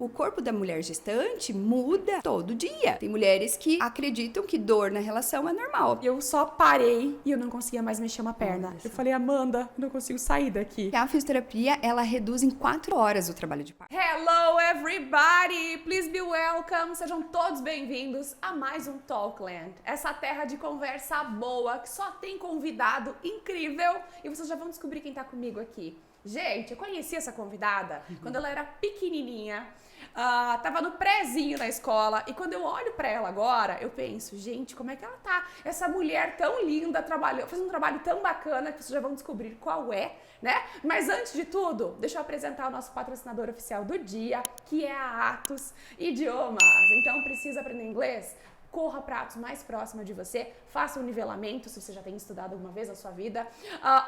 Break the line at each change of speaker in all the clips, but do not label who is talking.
O corpo da mulher gestante muda todo dia. Tem mulheres que acreditam que dor na relação é normal.
Eu só parei e eu não conseguia mais mexer uma perna.
Nossa.
Eu falei, Amanda, não consigo sair daqui.
A fisioterapia, ela reduz em 4 horas o trabalho de parto.
Hello everybody, please be welcome. Sejam todos bem-vindos a mais um Talkland. Essa terra de conversa boa que só tem convidado incrível. E vocês já vão descobrir quem tá comigo aqui. Gente, eu conheci essa convidada quando ela era pequenininha. Tava no prézinho na escola e quando eu olho pra ela agora, eu penso, gente, como é que ela tá? Essa mulher tão linda, faz um trabalho tão bacana que vocês já vão descobrir qual é, né? Mas antes de tudo, deixa eu apresentar o nosso patrocinador oficial do dia, que é a Atos Idiomas. Então, precisa aprender inglês? Corra para Atos mais próxima de você, faça um nivelamento se você já tem estudado alguma vez na sua vida,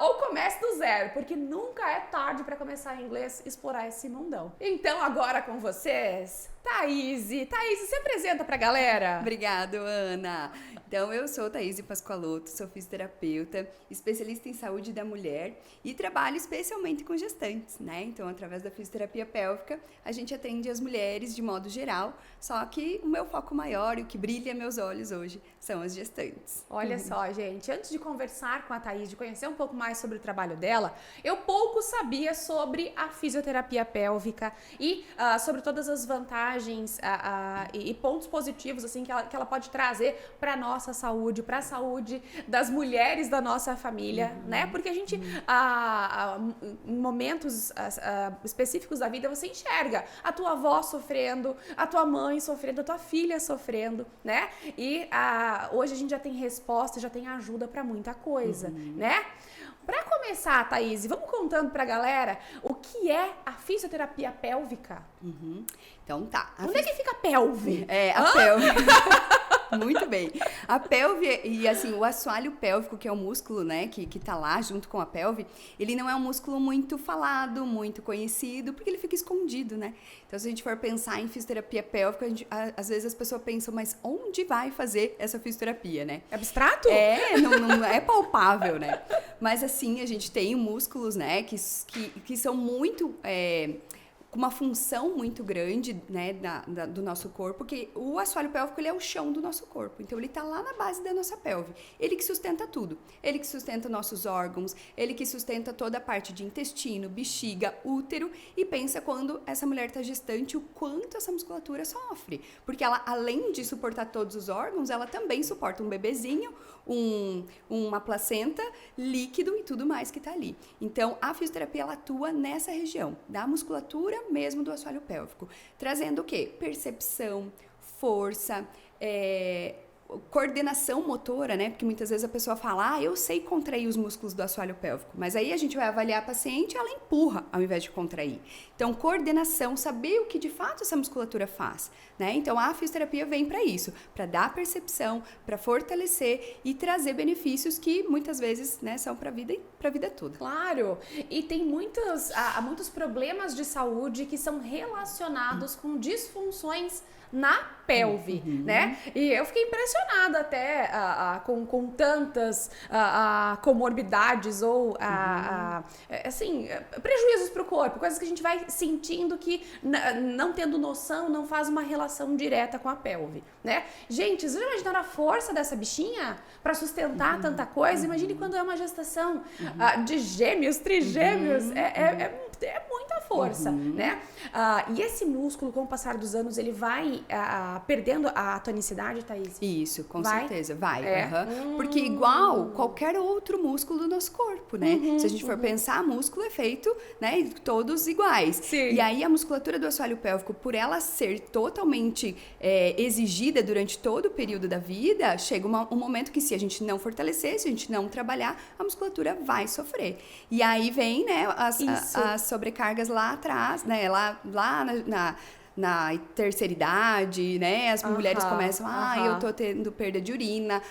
ou comece do zero, porque nunca é tarde para começar inglês e explorar esse mundão. Então agora com vocês, Thaís, se apresenta pra galera.
Obrigado, Ana. Então, eu sou Thaís Pascoaloto, sou fisioterapeuta, especialista em saúde da mulher e trabalho especialmente com gestantes, né? Então, através da fisioterapia pélvica, a gente atende as mulheres de modo geral, só que o meu foco maior e o que brilha meus olhos hoje são as gestantes.
Olha só, gente, antes de conversar com a Thaís, de conhecer um pouco mais sobre o trabalho dela, eu pouco sabia sobre a fisioterapia pélvica e sobre todas as vantagens e pontos positivos assim que ela pode trazer para nossa saúde, para a saúde das mulheres da nossa família, né? Porque a gente, em momentos específicos da vida, você enxerga a tua avó sofrendo, a tua mãe sofrendo, a tua filha sofrendo, né? E hoje a gente já tem resposta, já tem ajuda para muita coisa, né? Para começar, Thaís, vamos contando pra galera o que é a fisioterapia pélvica.
Então tá.
Onde é que fica a pelve?
A pelve. Muito bem. A pelve e assim, o assoalho pélvico, que é o músculo, né, que tá lá junto com a pelve, ele não é um músculo muito falado, muito conhecido, porque ele fica escondido, né? Então, se a gente for pensar em fisioterapia pélvica, às vezes as pessoas pensam, mas onde vai fazer essa fisioterapia, né?
É abstrato?
Não é palpável, né? Mas assim, a gente tem músculos, né, que são muito... com uma função muito grande, né, do nosso corpo, que o assoalho pélvico, ele é o chão do nosso corpo. Então, ele está lá na base da nossa pelve. Ele que sustenta tudo. Ele que sustenta nossos órgãos, ele que sustenta toda a parte de intestino, bexiga, útero. E pensa quando essa mulher está gestante, o quanto essa musculatura sofre. Porque ela, além de suportar todos os órgãos, ela também suporta um bebezinho, uma placenta, líquido e tudo mais que está ali. Então, a fisioterapia, ela atua nessa região da musculatura mesmo do assoalho pélvico, trazendo o quê? Percepção, força, coordenação motora, né? Porque muitas vezes a pessoa fala, eu sei contrair os músculos do assoalho pélvico, mas aí a gente vai avaliar a paciente, ela empurra ao invés de contrair. Então, coordenação, saber o que de fato essa musculatura faz, né? Então, a fisioterapia vem para isso, para dar percepção, para fortalecer e trazer benefícios que muitas vezes, né, são para a vida toda.
Claro, e tem muitos problemas de saúde que são relacionados com disfunções na pelve, né? E eu fiquei impressionada até com tantas comorbidades ou assim, prejuízos para o corpo, coisas que a gente vai sentindo que não tendo noção, não faz uma relação direta com a pelve, né? Gente, vocês já imaginaram a força dessa bichinha para sustentar tanta coisa? Imagine quando é uma gestação de gêmeos, trigêmeos, é muita força, né? E esse músculo, com o passar dos anos, ele vai perdendo a tonicidade, Thaís?
Isso, com certeza, vai.
É?
Porque igual qualquer outro músculo do nosso corpo, né? Se a gente for pensar, músculo é feito, né, todos iguais.
Sim.
E aí a musculatura do assoalho pélvico, por ela ser totalmente exigida durante todo o período da vida, chega um momento que se a gente não fortalecer, se a gente não trabalhar, a musculatura vai sofrer. E aí vem, né, as sobrecargas lá atrás, né, lá na terceira idade, né? As mulheres começam, eu tô tendo perda de urina,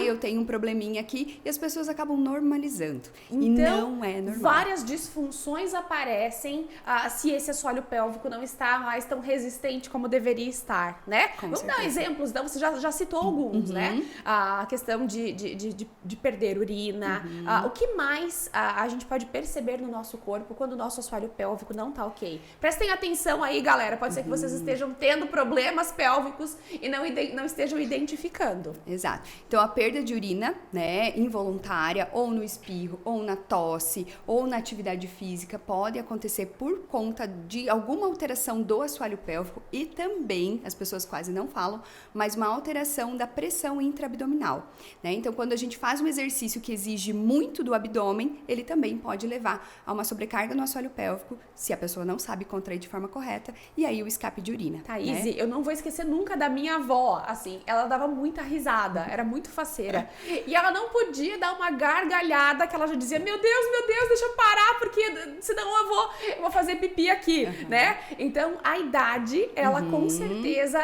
eu tenho um probleminha aqui, e as pessoas acabam normalizando.
Então,
e não é normal.
Várias disfunções aparecem se esse assoalho pélvico não está mais tão resistente como deveria estar, né? Vamos dar exemplos, então, você já citou alguns, né? A questão de perder urina. O que mais a gente pode perceber no nosso corpo quando o nosso assoalho pélvico não tá ok? Prestem atenção aí, galera. Pode ser que vocês estejam tendo problemas pélvicos e não estejam identificando.
Exato. Então, a perda de urina, né, involuntária, ou no espirro, ou na tosse, ou na atividade física, pode acontecer por conta de alguma alteração do assoalho pélvico e também, as pessoas quase não falam, mas uma alteração da pressão intraabdominal, né? Então, quando a gente faz um exercício que exige muito do abdômen, ele também pode levar a uma sobrecarga no assoalho pélvico, se a pessoa não sabe contrair de forma correta, e aí o escape de urina.
Thaís,
né?
eu não vou esquecer nunca da minha avó, assim, ela dava muita risada, era muito faceira, e ela não podia dar uma gargalhada que ela já dizia, meu Deus, deixa eu parar, porque senão eu vou fazer pipi aqui, né? Então, a idade, ela com certeza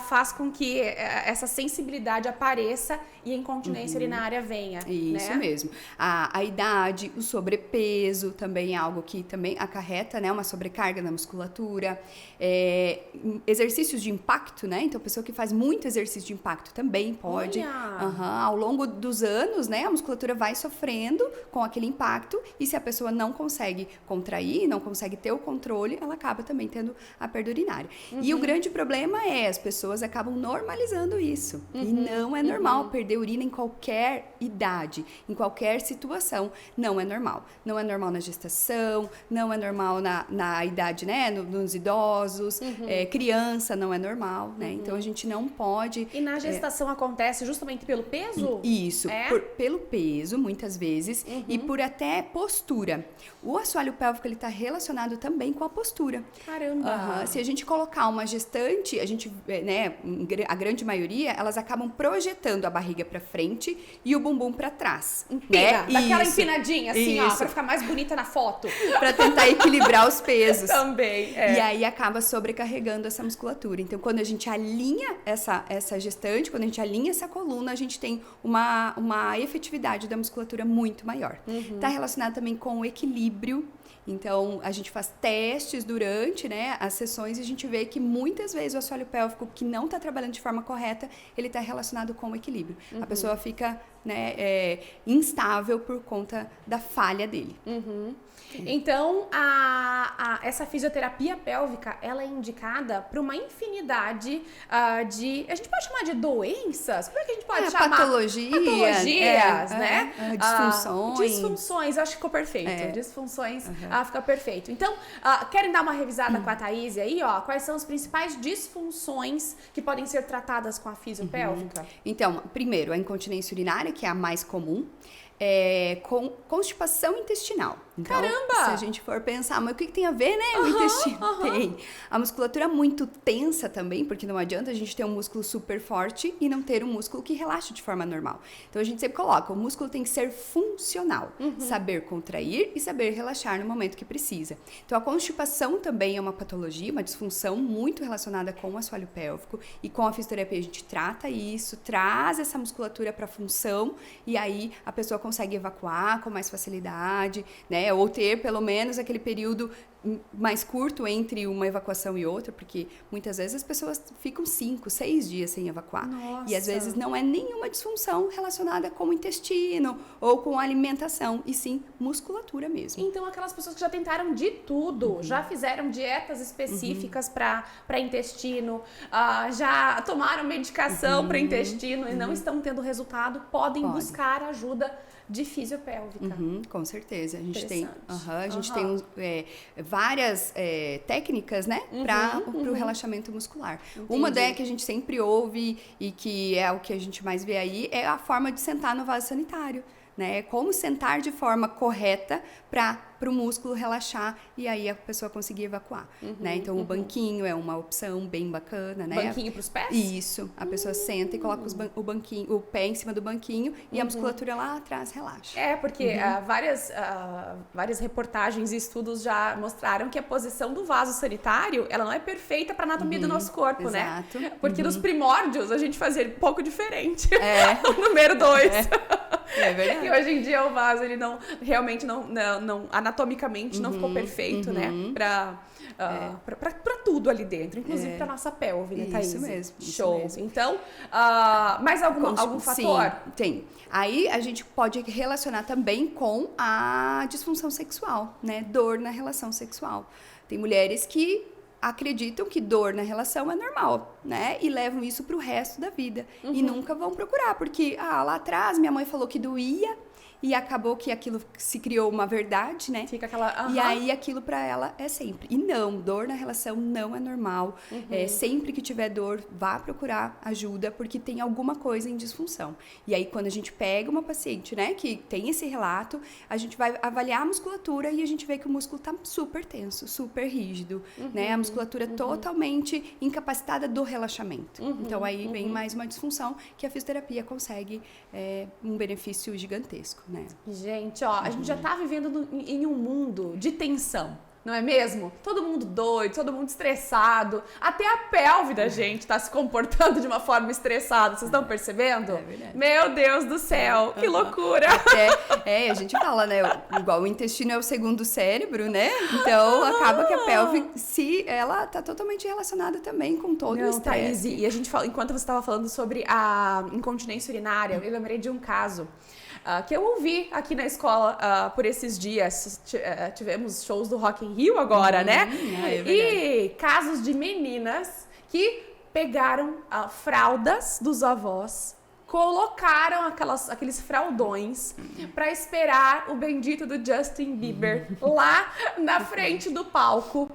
faz com que essa sensibilidade apareça e a incontinência urinária venha.
Isso
né?
mesmo. A idade, o sobrepeso também é algo que também acarreta, né, uma sobrecarga na musculatura. Exercícios de impacto, né? Então, a pessoa que faz muito exercício de impacto também pode. Ao longo dos anos, né, a musculatura vai sofrendo com aquele impacto e se a pessoa não consegue contrair, não consegue ter o controle, ela acaba também tendo a perda urinária. E o grande problema é as pessoas acabam normalizando isso. E não é normal perder urina em qualquer idade, em qualquer situação. Não é normal. Não é normal na gestação, não é normal na idade, né, nos idosos, criança não é normal, né? Então a gente não pode...
E na gestação acontece justamente pelo peso?
Isso, pelo peso, muitas vezes, e por até postura. O assoalho pélvico, ele tá relacionado também com a postura.
Caramba!
Se a gente colocar uma gestante, a gente, né, a grande maioria, elas acabam projetando a barriga para frente e o bumbum para trás.
Empina,
né?
daquela empinadinha, assim, ó, pra ficar mais bonita na foto.
Para tentar equilibrar os pesos.
Também,
E aí acaba sobrecarregando essa musculatura. Então, quando a gente alinha essa gestante, quando a gente alinha essa coluna, a gente tem uma efetividade da musculatura muito maior. Tá relacionado também com o equilíbrio. Então, a gente faz testes durante, né, as sessões e a gente vê que muitas vezes o assoalho pélvico que não está trabalhando de forma correta, ele está relacionado com o equilíbrio. A pessoa fica, né, instável por conta da falha dele.
Então, essa fisioterapia pélvica, ela é indicada para uma infinidade de... A gente pode chamar de doenças? Como é que a gente pode chamar? Patologias, né?
Disfunções.
Disfunções, acho que ficou perfeito. Disfunções, fica perfeito. Então, querem dar uma revisada com a Thaís aí, ó? Quais são as principais disfunções que podem ser tratadas com a fisiopélvica?
Então, primeiro, a incontinência urinária, que é a mais comum. Com constipação intestinal. Então,
Caramba!
se a gente for pensar, mas o que tem a ver, né? O intestino tem. A musculatura muito tensa também, porque não adianta a gente ter um músculo super forte e não ter um músculo que relaxe de forma normal. Então, a gente sempre coloca, o músculo tem que ser funcional. Saber contrair e saber relaxar no momento que precisa. Então, a constipação também é uma patologia, uma disfunção muito relacionada com o assoalho pélvico. E com a fisioterapia a gente trata isso, traz essa musculatura para função e aí a pessoa consegue evacuar com mais facilidade, né? Ou ter pelo menos aquele período mais curto entre uma evacuação e outra, porque muitas vezes as pessoas ficam 5, 6 dias sem evacuar.
Nossa.
E às vezes não é nenhuma disfunção relacionada com o intestino ou com a alimentação, e sim musculatura mesmo.
Então, aquelas pessoas que já tentaram de tudo, já fizeram dietas específicas para intestino, já tomaram medicação para intestino e não estão tendo resultado, podem buscar ajuda de fisiopélvica.
Com certeza. A gente tem, várias técnicas, né, para o relaxamento muscular.
Entendi.
Uma que a gente sempre ouve e que é o que a gente mais vê aí é a forma de sentar no vaso sanitário. Né? Como sentar de forma correta para o músculo relaxar e aí a pessoa conseguir evacuar. Né? Então, o banquinho é uma opção bem bacana. Né?
Banquinho para os pés?
Isso. A pessoa senta e coloca o pé em cima do banquinho e a musculatura lá atrás relaxa.
Porque várias reportagens e estudos já mostraram que a posição do vaso sanitário, ela não é perfeita para a anatomia do nosso corpo,
exato.
Né? Porque nos primórdios a gente fazia um pouco diferente. O número 2.
É verdade.
E hoje em dia o vaso, ele realmente não anatomicamente não ficou perfeito, né? Pra tudo ali dentro, inclusive pra nossa pelve, né, Thaís?
Isso mesmo.
Show.
Isso mesmo.
Então, mais algum fator?
Sim, tem. Aí a gente pode relacionar também com a disfunção sexual, né? Dor na relação sexual. Tem mulheres que acreditam que dor na relação é normal, né? E levam isso pro resto da vida. E nunca vão procurar, porque lá atrás minha mãe falou que doía e acabou que aquilo se criou uma verdade, né?
Fica aquela...
E aí aquilo pra ela é sempre. E não, dor na relação não é normal. Sempre que tiver dor, vá procurar ajuda, porque tem alguma coisa em disfunção. E aí quando a gente pega uma paciente, né, que tem esse relato, a gente vai avaliar a musculatura e a gente vê que o músculo tá super tenso, super rígido, né? A musculatura totalmente incapacitada do relaxamento. Então aí vem mais uma disfunção que a fisioterapia consegue um benefício gigantesco, né?
Gente, ó, a gente já tá vivendo em um mundo de tensão, não é mesmo? Todo mundo doido, todo mundo estressado. Até a pelve da gente tá se comportando de uma forma estressada. Vocês estão percebendo?
É verdade.
Meu Deus do céu, que loucura!
A gente fala, né? Igual o intestino é o segundo cérebro, né? Então, acaba que a pelve, ela tá totalmente relacionada também com todo o estresse.
Thaís, e a gente fala, enquanto você estava falando sobre a incontinência urinária, eu lembrei de um caso que eu ouvi aqui na escola por esses dias. Tivemos shows do Rock in Rio agora, né? E casos de meninas que pegaram fraldas dos avós, colocaram aqueles fraldões pra esperar o bendito do Justin Bieber lá na frente do palco.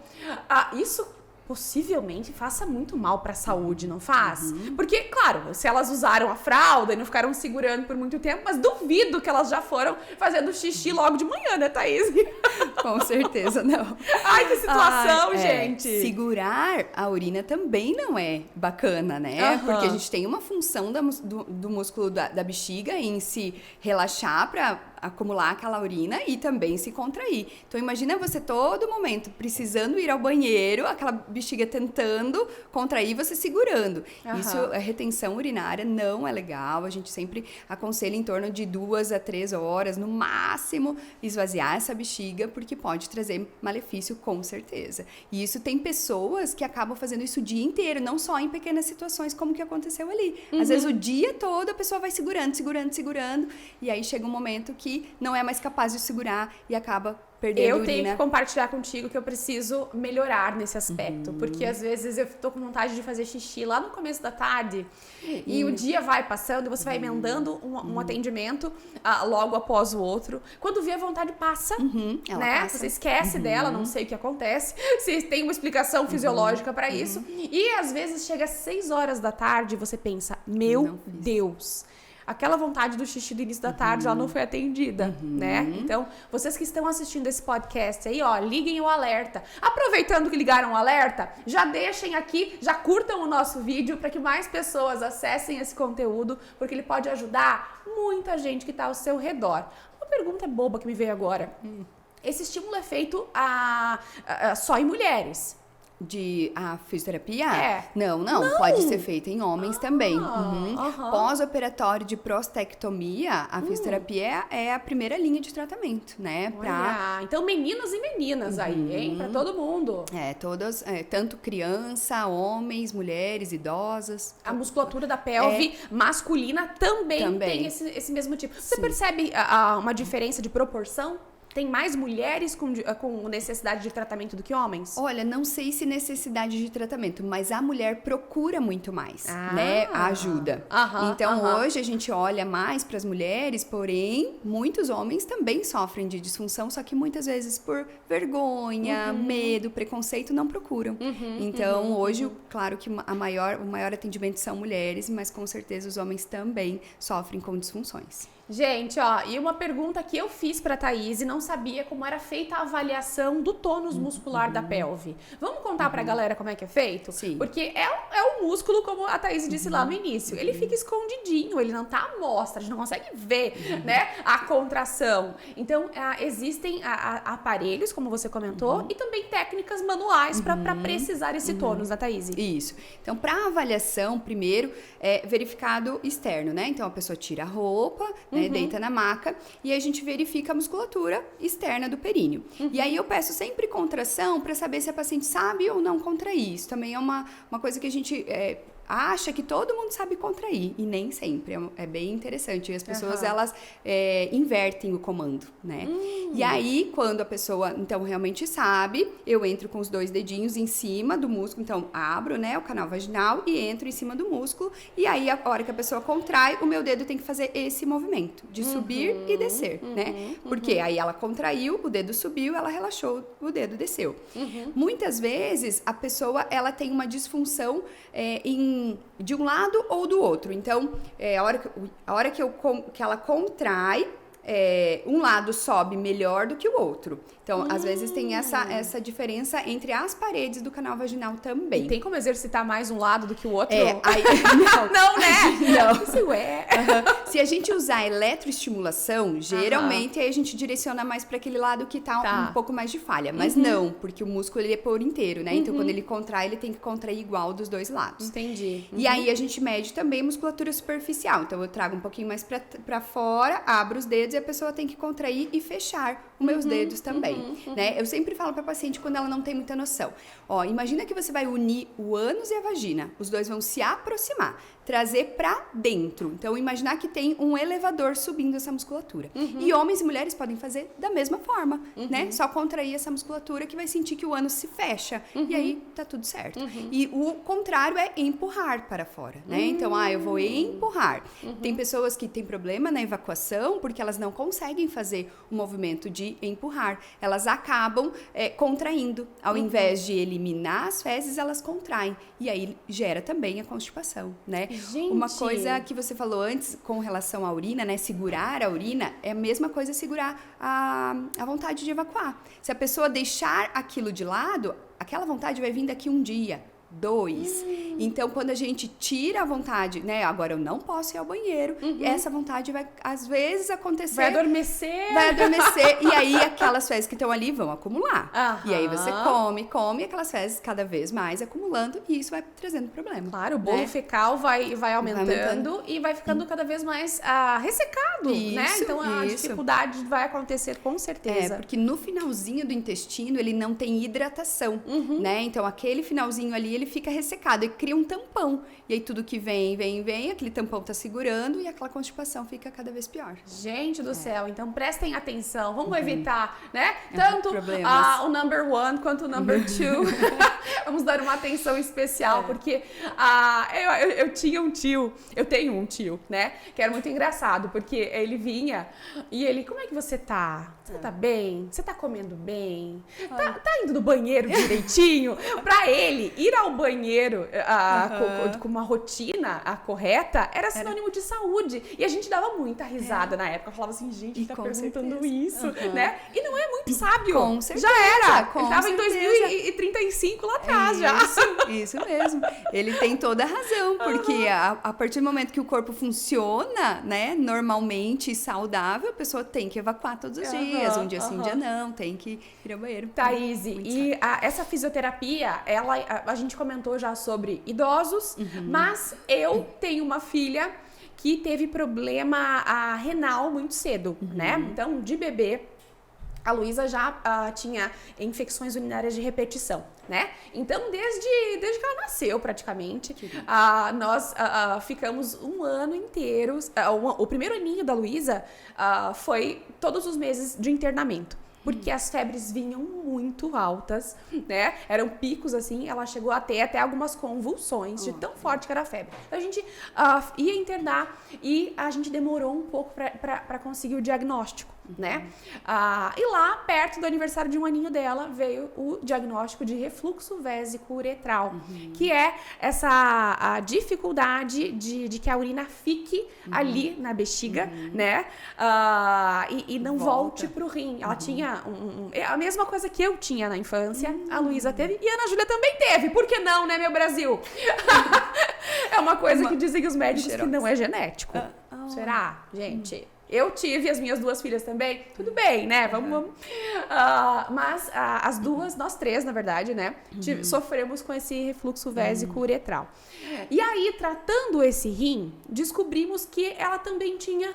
Isso possivelmente faça muito mal pra saúde, não faz? Porque, claro, se elas usaram a fralda e não ficaram segurando por muito tempo, mas duvido que elas já foram fazendo xixi logo de manhã, né, Thaís?
Com certeza não.
Ai, que situação, gente!
Segurar a urina também não é bacana, né? Porque a gente tem uma função do músculo da bexiga em se relaxar pra acumular aquela urina e também se contrair. Então, imagina você todo momento precisando ir ao banheiro, aquela bexiga tentando contrair, você segurando. Isso, a retenção urinária não é legal. A gente sempre aconselha em torno de 2 a 3 horas, no máximo, esvaziar essa bexiga, porque pode trazer malefício, com certeza. E isso tem pessoas que acabam fazendo isso o dia inteiro, não só em pequenas situações, como que aconteceu ali. Às vezes, o dia todo, a pessoa vai segurando, e aí chega um momento que não é mais capaz de segurar e acaba perdendo urina.
Eu tenho que compartilhar contigo que eu preciso melhorar nesse aspecto, porque às vezes eu tô com vontade de fazer xixi lá no começo da tarde e o dia vai passando e você vai emendando um atendimento logo após o outro. Quando vê, a vontade passa, né? Passa. Você esquece dela, não sei o que acontece, se tem uma explicação fisiológica para isso. E às vezes chega às 6 horas da tarde e você pensa, meu Deus, aquela vontade do xixi do início da tarde, ela não foi atendida, né? Então, vocês que estão assistindo esse podcast aí, ó, liguem o alerta. Aproveitando que ligaram o alerta, já deixem aqui, já curtam o nosso vídeo para que mais pessoas acessem esse conteúdo, porque ele pode ajudar muita gente que está ao seu redor. Uma pergunta boba que me veio agora. Esse estímulo é feito só em mulheres?
A fisioterapia? Não. Pode ser feita em homens também. Pós-operatório de prostectomia, a fisioterapia é a primeira linha de tratamento, né?
Então, meninos e meninas aí, hein? Pra todo mundo.
Todas, tanto criança, homens, mulheres, idosas.
A musculatura da pelve masculina também tem esse mesmo tipo. Você percebe uma diferença de proporção? Tem mais mulheres com necessidade de tratamento do que homens?
Olha, não sei se necessidade de tratamento, mas a mulher procura muito mais, né, a ajuda. Então, hoje a gente olha mais para as mulheres, porém, muitos homens também sofrem de disfunção, só que muitas vezes por vergonha, medo, preconceito, não procuram. Então, hoje, claro que o maior atendimento são mulheres, mas com certeza os homens também sofrem com disfunções.
Gente, ó, e uma pergunta que eu fiz pra Thaís e não sabia como era feita a avaliação do tônus muscular da pelve. Vamos contar pra galera como é que é feito?
Sim.
Porque é um músculo, como a Thaís disse lá no início, ele fica escondidinho, ele não tá à mostra, a gente não consegue ver, né, a contração. Então, existem aparelhos, como você comentou, e também técnicas manuais pra precisar esse tônus, da Thaís.
Isso. Então, pra avaliação, primeiro, é verificado externo, né? Então, a pessoa tira a roupa, deita na maca, e a gente verifica a musculatura externa do períneo. E aí eu peço sempre contração para saber se a paciente sabe ou não contrair. Isso também é uma coisa que a gente acha que todo mundo sabe contrair, e nem sempre, é bem interessante, e as pessoas, elas invertem o comando, né? E aí, quando a pessoa, então, realmente sabe, eu entro com os 2 dedinhos em cima do músculo, então, abro, né, o canal vaginal e entro em cima do músculo, e aí, a hora que a pessoa contrai, o meu dedo tem que fazer esse movimento, de subir e descer, né? Porque aí ela contraiu, o dedo subiu, ela relaxou, o dedo desceu. Muitas vezes, a pessoa, ela tem uma disfunção de um lado ou do outro. Então, a hora que ela contrai, um lado sobe melhor do que o outro. Então, às vezes tem essa diferença entre as paredes do canal vaginal também.
E tem como exercitar mais um lado do que o outro?
Não, né? Não.
Isso é.
Se a gente usar eletroestimulação, geralmente aí a gente direciona mais para aquele lado que tá um pouco mais de falha. Mas não, porque o músculo ele é por inteiro, né? Então, quando ele contrai, ele tem que contrair igual dos 2 lados.
Entendi.
E aí a gente mede também musculatura superficial. Então, eu trago um pouquinho mais para fora, abro os dedos e a pessoa tem que contrair e fechar os meus dedos também. Né? Eu sempre falo para a paciente quando ela não tem muita noção. Ó, imagina que você vai unir o ânus e a vagina. Os 2 vão se aproximar, trazer para dentro. Então, imaginar que tem um elevador subindo essa musculatura. E homens e mulheres podem fazer da mesma forma, né? Só contrair essa musculatura que vai sentir que o ânus se fecha. E aí, tá tudo certo. E o contrário é empurrar para fora, né? Então, eu vou empurrar. Tem pessoas que têm problema na evacuação porque elas não conseguem fazer o movimento de empurrar. Elas acabam contraindo. Ao invés de eliminar as fezes, elas contraem. E aí, gera também a constipação, né?
Gente.
Uma coisa que você falou antes com relação à urina, né? Segurar a urina é a mesma coisa segurar a vontade de evacuar. Se a pessoa deixar aquilo de lado, aquela vontade vai vir daqui um dia, 2. Então, quando a gente tira a vontade, né? Agora eu não posso ir ao banheiro. E essa vontade vai, às vezes, acontecer.
Vai adormecer.
E aí, aquelas fezes que estão ali vão acumular. E aí, você come, aquelas fezes cada vez mais acumulando. E isso vai trazendo problema.
Claro, o bolo fecal vai aumentando e vai ficando cada vez mais ressecado, né? Então, a dificuldade vai acontecer com certeza.
Porque no finalzinho do intestino, ele não tem hidratação, né? Então, aquele finalzinho ali, ele fica ressecado e cria um tampão. E aí tudo que vem, aquele tampão tá segurando e aquela constipação fica cada vez pior.
Gente do céu, então prestem atenção, vamos evitar, né? Tanto o number 1 quanto o number 2. Vamos dar uma atenção especial, porque eu tenho um tio, né? Que era muito engraçado, porque ele vinha e ele, como é que você tá? Você tá bem? Você tá comendo bem? Tá indo no banheiro direitinho? Pra ele, ir ao banheiro com uma rotina correta era sinônimo de saúde. E a gente dava muita risada na época. Eu falava assim, gente, tá perguntando isso, né? E não é muito sábio.
Com certeza.
Já era. Ele tava em 2035 lá atrás já.
Isso mesmo. Ele tem toda a razão, porque a partir do momento que o corpo funciona, né, normalmente saudável, a pessoa tem que evacuar todos os dias. Um dia sim, um dia não. Tem que ir ao banheiro.
Thaís, e essa fisioterapia, a gente comentou já sobre idosos, mas eu tenho uma filha que teve problema renal muito cedo, né? Então, de bebê, a Luísa já tinha infecções urinárias de repetição, né? Então, desde que ela nasceu, praticamente, nós ficamos um ano inteiro. O primeiro aninho da Luísa foi todos os meses de internamento. Porque as febres vinham muito altas, né? Eram picos, assim, ela chegou a ter até algumas convulsões de tão forte que era a febre. Então, a gente ia internar e a gente demorou um pouco para conseguir o diagnóstico, né? E lá, perto do aniversário de um aninho dela, veio o diagnóstico de refluxo vésico-uretral, que é essa dificuldade de que a urina fique ali na bexiga, né? E não volte pro rim. Ela tinha a mesma coisa que eu tinha na infância, a Luísa teve e a Ana Júlia também teve. Por que não, né, meu Brasil? É uma coisa que dizem os médicos que não é genético. Será, gente? Eu tive as minhas 2 filhas também, tudo bem, né? Vamos. Mas as duas, nós 3, na verdade, né? Sofremos com esse refluxo vésico-uretral. E aí, tratando esse rim, descobrimos que ela também tinha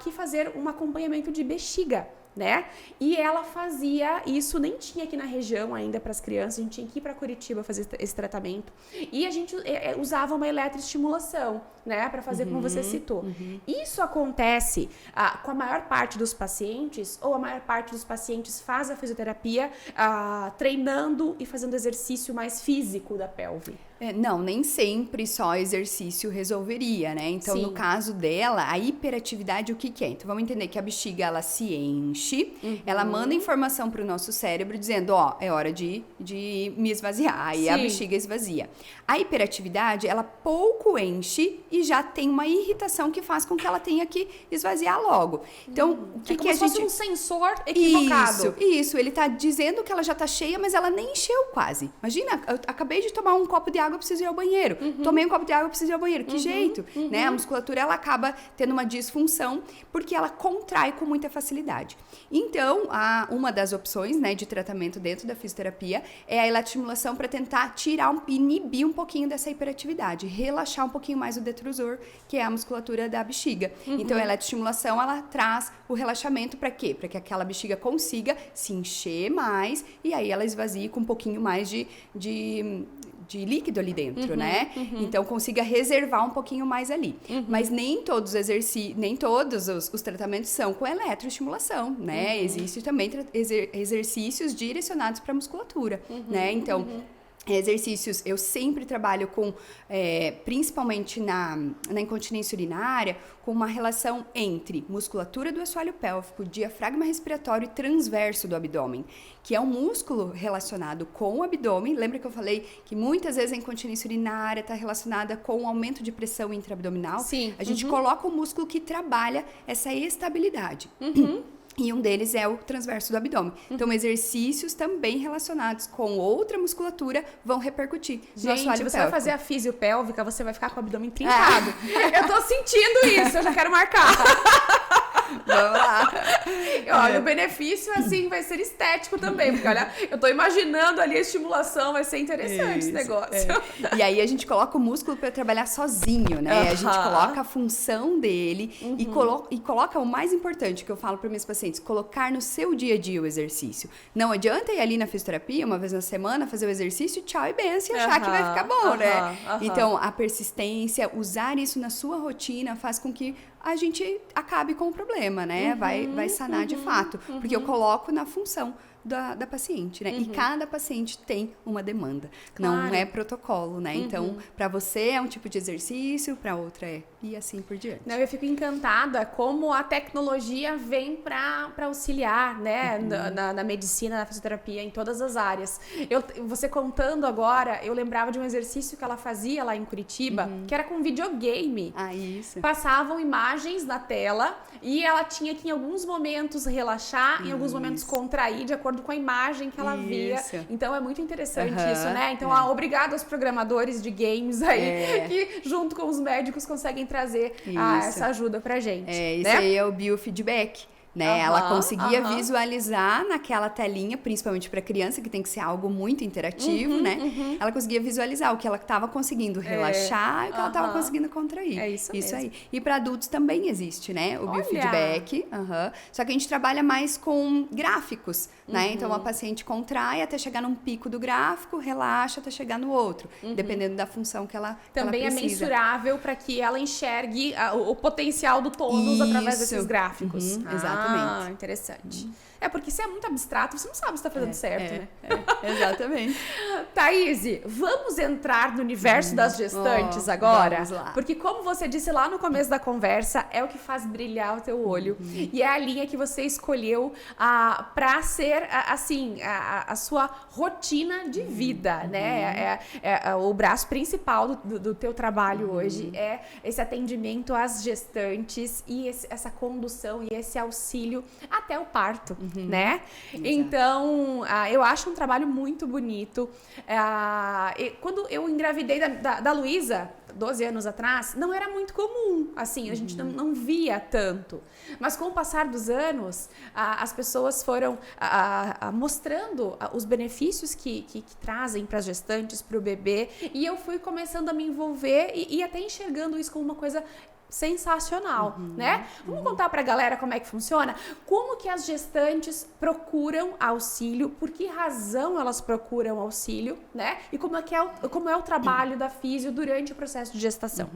que fazer um acompanhamento de bexiga, né? E ela fazia isso, nem tinha aqui na região ainda para as crianças, a gente tinha que ir para Curitiba fazer esse tratamento. E a gente usava uma eletroestimulação, né? Para fazer como você citou. Isso acontece com a maior parte dos pacientes, ou a maior parte dos pacientes faz a fisioterapia treinando e fazendo exercício mais físico da pelve.
Não, nem sempre só exercício resolveria, né? Então, no caso dela, a hiperatividade, o que que é? Então, vamos entender que a bexiga, ela se enche, ela manda informação para o nosso cérebro dizendo, ó, é hora de me esvaziar. Aí a bexiga esvazia. A hiperatividade, ela pouco enche e já tem uma irritação que faz com que ela tenha que esvaziar logo. Então, o que que a gente...
É como se fosse um sensor equivocado.
Isso. Ele tá dizendo que ela já tá cheia, mas ela nem encheu quase. Imagina, eu acabei de tomar um copo de água, eu preciso ir ao banheiro. Tomei um copo de água, eu preciso ir ao banheiro. Que jeito, né? A musculatura, ela acaba tendo uma disfunção porque ela contrai com muita facilidade. Então, uma das opções, né, de tratamento dentro da fisioterapia é a eletroestimulação para tentar inibir um pouquinho dessa hiperatividade, relaxar um pouquinho mais o detrusor, que é a musculatura da bexiga. Então, a eletroestimulação, ela traz o relaxamento para quê? Para que aquela bexiga consiga se encher mais e aí ela esvazie com um pouquinho mais de líquido ali dentro, né? Então, consiga reservar um pouquinho mais ali. Mas nem todos os tratamentos são com eletroestimulação, né? Existem também exercícios direcionados para a musculatura, né? Então, exercícios, eu sempre trabalho com, principalmente na incontinência urinária, com uma relação entre musculatura do assoalho pélvico, diafragma respiratório e transverso do abdômen, que é um músculo relacionado com o abdômen. Lembra que eu falei que muitas vezes a incontinência urinária está relacionada com o aumento de pressão intraabdominal?
Sim.
A gente coloca um músculo que trabalha essa estabilidade. E um deles é o transverso do abdômen. Então, exercícios também relacionados com outra musculatura vão repercutir no assoalho pélvico.
Você vai fazer a fisiopélvica, você vai ficar com o abdômen trincado. Eu tô sentindo isso, eu já quero marcar.
Vamos lá.
Olha, o benefício, assim, vai ser estético também, porque, olha, eu tô imaginando ali a estimulação, vai ser interessante esse negócio.
E aí, a gente coloca o músculo para trabalhar sozinho, né? A gente coloca a função dele e coloca o mais importante que eu falo para minhas pacientes, colocar no seu dia a dia o exercício. Não adianta ir ali na fisioterapia, uma vez na semana, fazer o exercício, tchau e benção, e achar que vai ficar bom, né? Então, a persistência, usar isso na sua rotina faz com que a gente acabe com o problema, né? Vai sanar de fato. Porque eu coloco na função da paciente, né? E cada paciente tem uma demanda. Claro. Não é protocolo, né? Então, para você é um tipo de exercício, para outra é. E assim por diante.
Não, eu fico encantada como a tecnologia vem para auxiliar, né? Na medicina, na fisioterapia, em todas as áreas. Você contando agora, eu lembrava de um exercício que ela fazia lá em Curitiba, que era com videogame.
Isso.
Passavam imagens na tela e ela tinha que, em alguns momentos, relaxar, em alguns momentos contrair, de acordo com a imagem que ela via. Então, é muito interessante isso, né? Então, obrigado aos programadores de games aí, que junto com os médicos conseguem trazer essa ajuda pra gente.
Isso aí é o biofeedback. Né? Ela conseguia visualizar naquela telinha, principalmente para criança, que tem que ser algo muito interativo, né? Ela conseguia visualizar o que ela estava conseguindo relaxar e o que ela estava conseguindo contrair.
É isso mesmo.
Aí. E para adultos também existe, né? O biofeedback. Só que a gente trabalha mais com gráficos, né? Então, a paciente contrai até chegar num pico do gráfico, relaxa até chegar no outro, dependendo da função que ela
também
ela precisa.
É mensurável para que ela enxergue o potencial do tônus através desses gráficos.
Exatamente.
Interessante. Porque se é muito abstrato, você não sabe se tá fazendo certo, né?
Exatamente.
Thaís, vamos entrar no universo das gestantes agora?
Vamos lá.
Porque como você disse lá no começo da conversa, é o que faz brilhar o teu olho. E é a linha que você escolheu para ser, assim, a sua rotina de vida, né? O braço principal do teu trabalho hoje é esse atendimento às gestantes e essa condução e esse auxílio até o parto. Né? Então, eu acho um trabalho muito bonito. Quando eu engravidei da Luísa, 12 anos atrás, não era muito comum, assim, a gente não via tanto. Mas com o passar dos anos, as pessoas foram mostrando os benefícios que trazem para as gestantes, para o bebê, e eu fui começando a me envolver e até enxergando isso como uma coisa sensacional, né? Vamos contar pra galera como é que funciona? Como que as gestantes procuram auxílio, por que razão elas procuram auxílio, né? E como é o trabalho da físio durante o processo de gestação.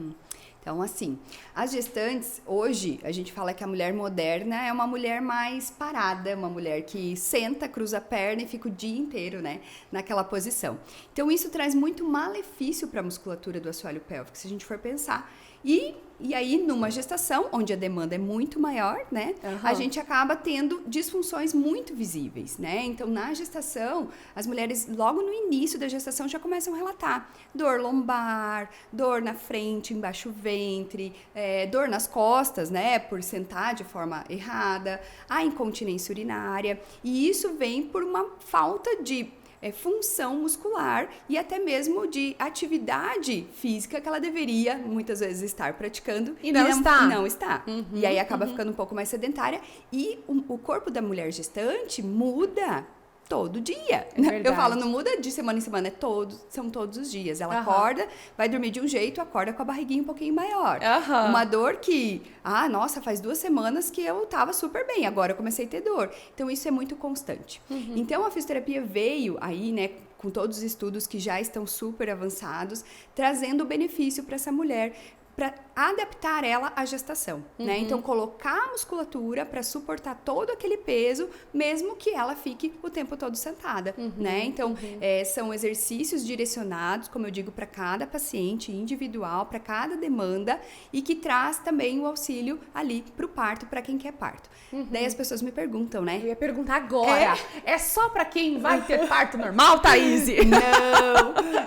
Então, assim, as gestantes, hoje, a gente fala que a mulher moderna é uma mulher mais parada, uma mulher que senta, cruza a perna e fica o dia inteiro, né, naquela posição. Então, isso traz muito malefício para a musculatura do assoalho pélvico, se a gente for pensar. E aí, numa gestação, onde a demanda é muito maior, né? A gente acaba tendo disfunções muito visíveis, né? Então, na gestação, as mulheres, logo no início da gestação, já começam a relatar dor lombar, dor na frente, embaixo do ventre, dor nas costas, né? Por sentar de forma errada, a incontinência urinária. E isso vem por uma falta de função muscular e até mesmo de atividade física que ela deveria muitas vezes estar praticando
e não
está. E aí acaba ficando um pouco mais sedentária e o corpo da mulher gestante muda todo dia. Eu falo, não muda de semana em semana, são todos os dias. Ela acorda, vai dormir de um jeito, acorda com a barriguinha um pouquinho maior. Uma dor que, nossa, faz 2 semanas que eu tava super bem, agora eu comecei a ter dor. Então, isso é muito constante. Então, a fisioterapia veio aí, né, com todos os estudos que já estão super avançados, trazendo benefício para essa mulher, para adaptar ela à gestação, né? Então, colocar a musculatura para suportar todo aquele peso, mesmo que ela fique o tempo todo sentada, né? Então, são exercícios direcionados, como eu digo, para cada paciente individual, para cada demanda, e que traz também o auxílio ali para o parto, para quem quer parto. Daí as pessoas me perguntam, né?
Eu ia perguntar agora. É só para quem vai ter parto normal, Thaís?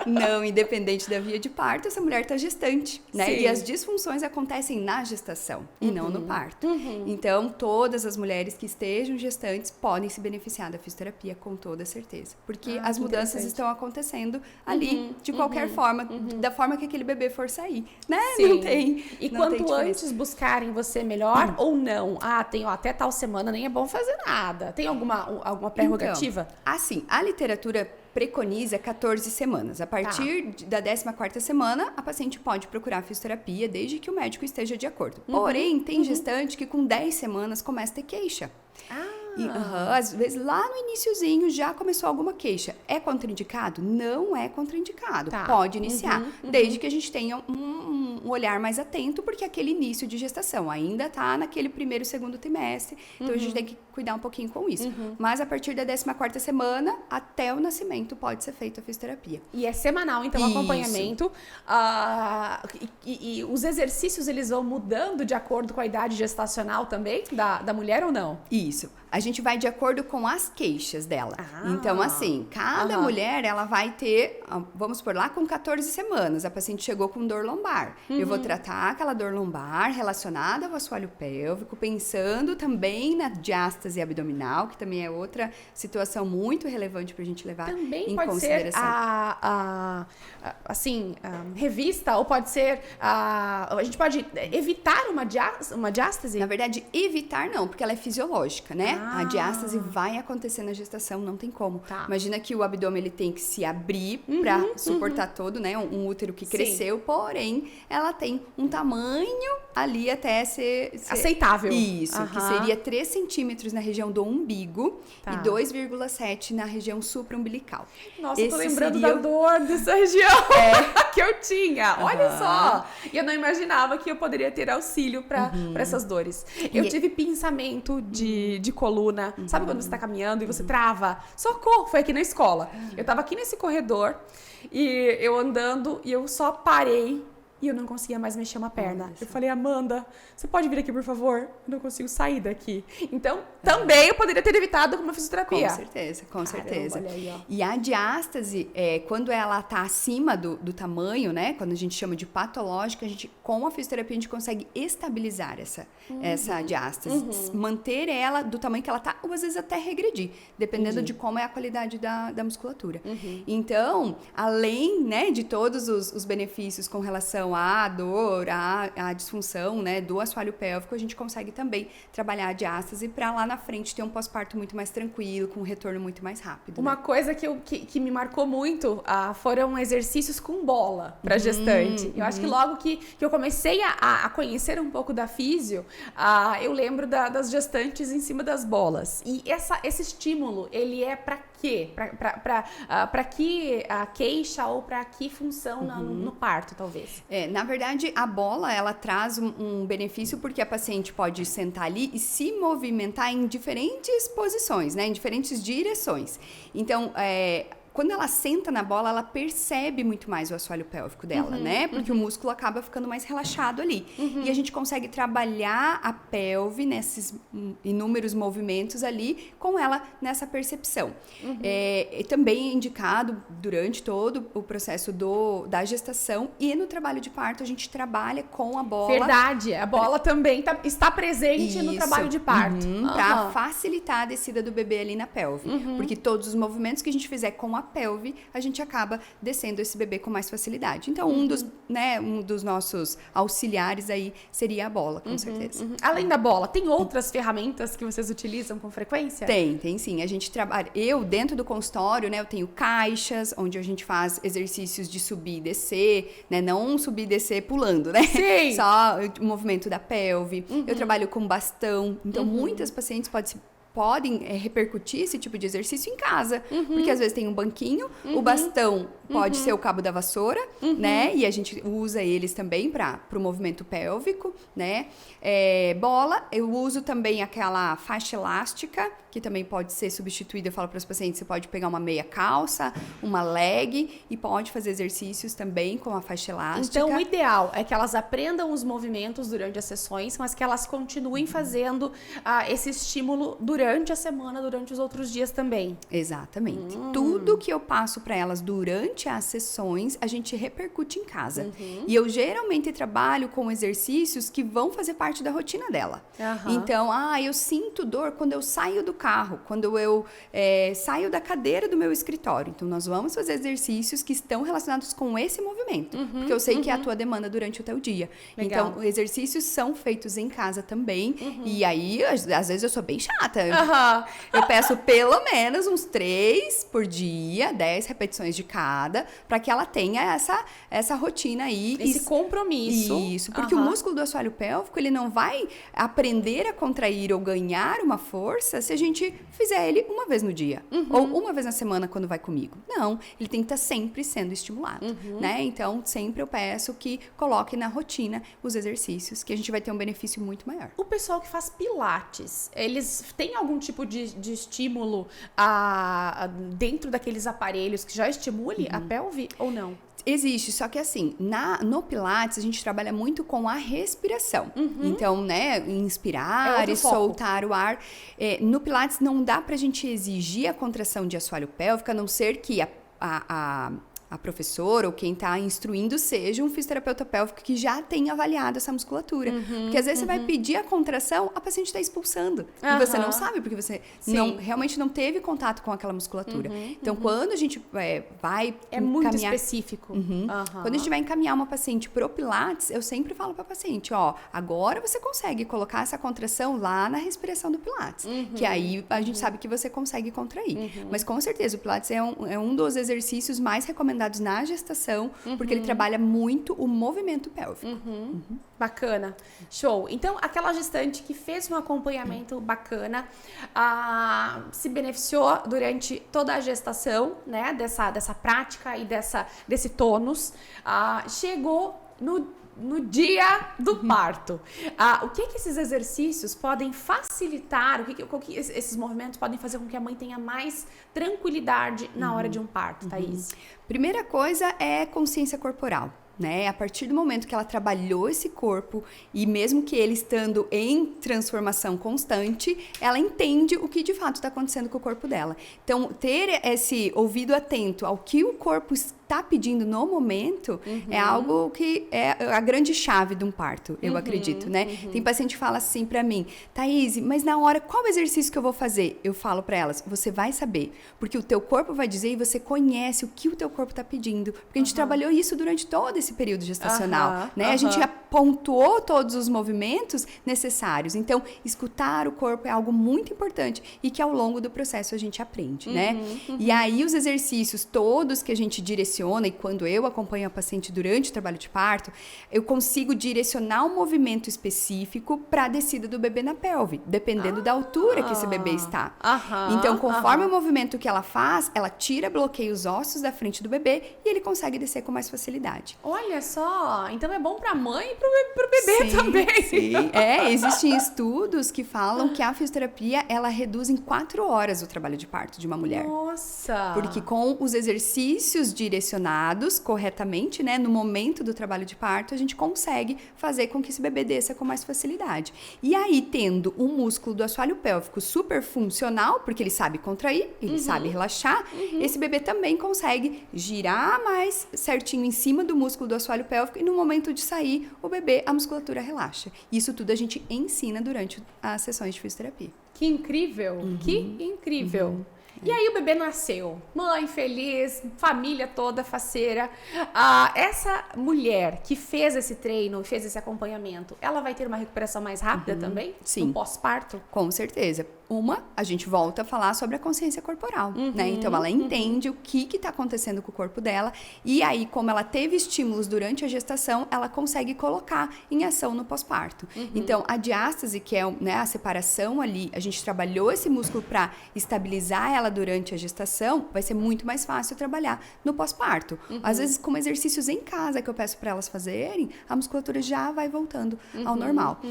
Não, independente da via de parto, essa mulher está gestante, né?
Sim.
E as disfunções acontecem na gestação e não no parto. Então, todas as mulheres que estejam gestantes podem se beneficiar da fisioterapia com toda certeza. Porque as mudanças estão acontecendo ali, de qualquer forma, da forma que aquele bebê for sair, né?
Sim.
Não tem.
E
não
quanto
tem
antes buscarem você melhor ou não? Até tal semana nem é bom fazer nada. Tem alguma prerrogativa?
Então, assim, a literatura preconiza 14 semanas. A partir da 14ª semana, a paciente pode procurar fisioterapia, desde que o médico esteja de acordo. Porém, tem gestante que com 10 semanas começa a ter queixa. Às vezes, lá no iniciozinho, já começou alguma queixa. É contraindicado? Não é contraindicado. Pode iniciar, desde que a gente tenha um olhar mais atento, porque aquele início de gestação ainda está naquele primeiro, segundo trimestre. Então, a gente tem que cuidar um pouquinho com isso. Mas, a partir da 14ª semana, até o nascimento, pode ser feita a fisioterapia.
E é semanal, então, o acompanhamento. E os exercícios, eles vão mudando de acordo com a idade gestacional também, da mulher ou não?
Isso. A gente vai de acordo com as queixas dela. Então, assim, cada mulher, ela vai ter, vamos por lá, com 14 semanas. A paciente chegou com dor lombar. Eu vou tratar aquela dor lombar relacionada ao assoalho pélvico, pensando também na diástase abdominal, que também é outra situação muito relevante pra gente levar
também
em
pode
consideração.
Ser revista, ou pode ser, a gente pode evitar uma diástase?
Na verdade, evitar não, porque ela é fisiológica, né? A diástase vai acontecer na gestação, não tem como. Imagina que o abdômen ele tem que se abrir para suportar todo, né? Um útero que cresceu, porém, ela tem um tamanho ali até ser
aceitável.
Isso, que seria 3 centímetros na região do umbigo e 2,7 na região supraumbilical.
Nossa, eu tô lembrando da dor dessa região que eu tinha. Olha só! E eu não imaginava que eu poderia ter auxílio para essas dores. Eu tive pinçamento de coluna. Sabe quando você tá caminhando e você trava? Socorro! Foi aqui na escola. Eu tava aqui nesse corredor e eu andando e eu só parei e eu não conseguia mais mexer uma perna. Eu falei, Amanda, você pode vir aqui, por favor? Eu não consigo sair daqui. Então, também eu poderia ter evitado com uma fisioterapia.
Com certeza.
Olha aí, ó.
E a diástase, quando ela tá acima do tamanho, né? Quando a gente chama de patológica, com a fisioterapia, a gente consegue estabilizar essa diástase. Manter ela do tamanho que ela tá, ou às vezes até regredir, dependendo de como é a qualidade da musculatura. Então, além, né, de todos os benefícios com relação relação à dor, à disfunção, né, do assoalho pélvico, a gente consegue também trabalhar a diástase para lá na frente ter um pós-parto muito mais tranquilo, com um retorno muito mais rápido.
Uma coisa que me marcou muito foram exercícios com bola para gestante. Eu acho que logo que eu comecei a conhecer um pouco da físio, eu lembro das gestantes em cima das bolas. E esse estímulo, ele é para quê? Para que queixa ou para que função no parto, talvez?
Na verdade, a bola, ela traz um benefício porque a paciente pode sentar ali e se movimentar em diferentes posições, né? Em diferentes direções. Então, quando ela senta na bola, ela percebe muito mais o assoalho pélvico dela, né? Porque o músculo acaba ficando mais relaxado ali. E a gente consegue trabalhar a pelve nesses inúmeros movimentos ali, com ela nessa percepção. E também é indicado durante todo o processo da gestação e no trabalho de parto, a gente trabalha com a bola.
Verdade, a bola também está presente no trabalho de parto.
Para facilitar a descida do bebê ali na pelve. Porque todos os movimentos que a gente fizer com a pelve, a gente acaba descendo esse bebê com mais facilidade. Então, um dos nossos auxiliares aí seria a bola, com certeza.
Além da bola, tem outras ferramentas que vocês utilizam com frequência?
Tem sim. A gente trabalha... dentro do consultório, né, eu tenho caixas, onde a gente faz exercícios de subir e descer, né, não subir e descer pulando, né?
Sim!
Só o movimento da pelve. Eu trabalho com bastão, então muitas pacientes podem repercutir esse tipo de exercício em casa. Porque às vezes tem um banquinho, o bastão pode ser o cabo da vassoura, né? E a gente usa eles também para o movimento pélvico, né? Bola, eu uso também aquela faixa elástica, que também pode ser substituída. Eu falo para os pacientes, você pode pegar uma meia calça, uma leg e pode fazer exercícios também com a faixa elástica.
Então, o ideal é que elas aprendam os movimentos durante as sessões, mas que elas continuem fazendo esse estímulo durante a semana, durante os outros dias também.
Exatamente. Tudo que eu passo para elas durante as sessões, a gente repercute em casa. E eu geralmente trabalho com exercícios que vão fazer parte da rotina dela. Então, eu sinto dor quando eu saio do carro, quando eu saio da cadeira do meu escritório. Então, nós vamos fazer exercícios que estão relacionados com esse movimento, porque eu sei que é a tua demanda durante o teu dia.
Legal.
Então, exercícios são feitos em casa também. E aí, às vezes, eu sou bem chata. Eu peço pelo menos uns 3 por dia, 10 repetições de cada, para que ela tenha essa rotina aí.
Esse compromisso.
Isso, porque o músculo do assoalho pélvico, ele não vai aprender a contrair ou ganhar uma força se a gente fizer ele uma vez no dia. Ou uma vez na semana quando vai comigo. Não, ele tem que estar sempre sendo estimulado, né? Então, sempre eu peço que coloque na rotina os exercícios, que a gente vai ter um benefício muito maior.
O pessoal que faz pilates, eles têm algum tipo de estímulo dentro daqueles aparelhos que já estimule a pelve ou não?
Existe, só que assim, no Pilates a gente trabalha muito com a respiração. Então, né, inspirar e soltar o ar. No Pilates não dá pra gente exigir a contração de assoalho pélvico, a não ser que a professora ou quem está instruindo seja um fisioterapeuta pélvico que já tenha avaliado essa musculatura. Porque às vezes você vai pedir a contração, a paciente está expulsando. E você não sabe, porque você realmente não teve contato com aquela musculatura. Então, quando a gente vai
muito específico.
Quando a gente vai encaminhar uma paciente pro Pilates, eu sempre falo para a paciente, agora você consegue colocar essa contração lá na respiração do Pilates. Que aí a gente sabe que você consegue contrair. Mas com certeza, o Pilates é um dos exercícios mais recomendados na gestação, porque ele trabalha muito o movimento pélvico.
Bacana. Show. Então, aquela gestante que fez um acompanhamento bacana, se beneficiou durante toda a gestação, né, dessa prática e desse tônus, chegou no dia do parto. O que esses exercícios podem facilitar, o que esses movimentos podem fazer com que a mãe tenha mais tranquilidade na hora de um parto, Thaís?
Primeira coisa é consciência corporal. Né? A partir do momento que ela trabalhou esse corpo e mesmo que ele estando em transformação constante, ela entende o que de fato está acontecendo com o corpo dela. Então, ter esse ouvido atento ao que o corpo está pedindo no momento é algo que é a grande chave de um parto, eu acredito, né? Tem paciente que fala assim pra mim, Thaís, mas na hora, qual exercício que eu vou fazer? Eu falo pra elas, você vai saber, porque o teu corpo vai dizer e você conhece o que o teu corpo tá pedindo, porque a gente trabalhou isso durante todo esse período gestacional, né? A gente pontuou todos os movimentos necessários, então escutar o corpo é algo muito importante e que ao longo do processo a gente aprende, né? E aí os exercícios todos que a gente direciona, e quando eu acompanho a paciente durante o trabalho de parto, eu consigo direcionar um movimento específico para a descida do bebê na pelve, dependendo da altura que esse bebê está. Então, conforme o movimento que ela faz, ela tira, bloqueia os ossos da frente do bebê e ele consegue descer com mais facilidade.
Olha só, então é bom para a mãe e para o bebê também.
Sim, existem estudos que falam que a fisioterapia, ela reduz em 4 horas o trabalho de parto de uma mulher.
Nossa!
Porque com os exercícios direcionados corretamente, né, no momento do trabalho de parto, a gente consegue fazer com que esse bebê desça com mais facilidade. E aí, tendo um músculo do assoalho pélvico super funcional, porque ele sabe contrair, ele sabe relaxar, esse bebê também consegue girar mais certinho em cima do músculo do assoalho pélvico e no momento de sair, o bebê, a musculatura relaxa. Isso tudo a gente ensina durante as sessões de fisioterapia.
Que incrível, que incrível. E aí o bebê nasceu, mãe feliz, família toda faceira. Essa mulher que fez esse treino, fez esse acompanhamento, ela vai ter uma recuperação mais rápida também?
Sim.
No pós-parto?
Com certeza. A gente volta a falar sobre a consciência corporal, né? Então, ela entende o que está acontecendo com o corpo dela e aí, como ela teve estímulos durante a gestação, ela consegue colocar em ação no pós-parto. Então, a diástase, que é, né, a separação ali, a gente trabalhou esse músculo para estabilizar ela durante a gestação, vai ser muito mais fácil trabalhar no pós-parto. Às vezes, com exercícios em casa que eu peço para elas fazerem, a musculatura já vai voltando ao normal.